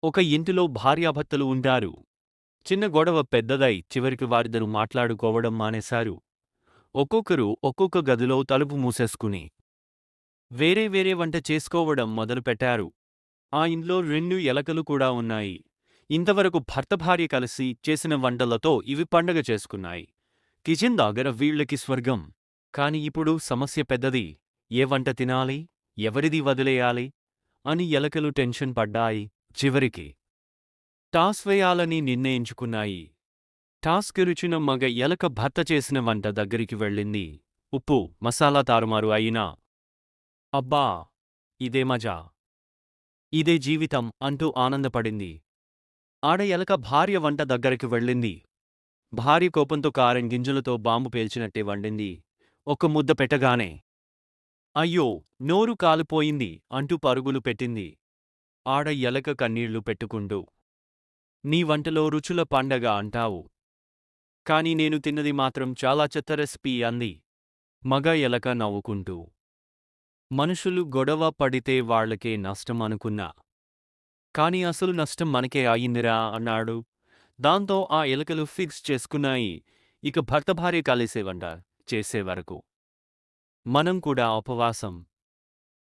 ఒక ఇంటిలో భార్యాభర్తలు ఉంటారు. చిన్న గొడవ పెద్దదై చివరికి వారిద్దరూ మాట్లాడుకోవడం మానేశారు. ఒక్కొక్కరు ఒక్కొక్క గదిలో తలుపు మూసేసుకుని వేరే వేరే వంట చేసుకోవడం మొదలుపెట్టారు. ఆ ఇంట్లో 2 ఎలకలు కూడా ఉన్నాయి. ఇంతవరకు భర్త భార్య కలిసి చేసిన వంటలతో ఇవి పండగ చేసుకున్నాయి. కిచెన్ దగ్గర వీళ్ళకి స్వర్గం. కాని ఇప్పుడు సమస్య పెద్దది. ఏ వంట తినాలి, ఎవరిది వదిలేయాలి అని ఎలకలు టెన్షన్ పడ్డాయి. చివరికి టాస్ వేయాలని నిర్ణయించుకున్నాయి. టాస్ గెలిచిన మగ ఎలక భర్త చేసిన వంట దగ్గరికి వెళ్ళింది. ఉప్పు, మసాలా తారుమారు అయినా అబ్బా, ఇదే మజా, ఇదే జీవితం అంటూ ఆనందపడింది. ఆడ ఎలక భార్య వంట దగ్గరికి వెళ్ళింది. భార్య కోపంతో కారం గింజలతో బాంబు పేల్చినట్టే వండింది. ఒక ముద్ద పెట్టగానే అయ్యో, నోరు కాలిపోయింది అంటూ పరుగులు పెట్టింది. ఆడ ఎలక కన్నీళ్లు పెట్టుకుంటూ నీ వంటలో రుచుల పండగ అంటావు, కాని నేను తిన్నది మాత్రం చాలా చెత్త రెసిపీ అంది. మగ ఎలక నవ్వుకుంటూ మనుషులు గొడవ పడితే వాళ్లకే నష్టం అనుకున్నా, కాని అసలు నష్టం మనకే అయిందిరా అన్నాడు. దాంతో ఆ ఎలకలు ఫిక్స్ చేసుకున్నాయి, ఇక భర్త భార్య కలిసే వంట చేసే వరకు మనం కూడా ఉపవాసం.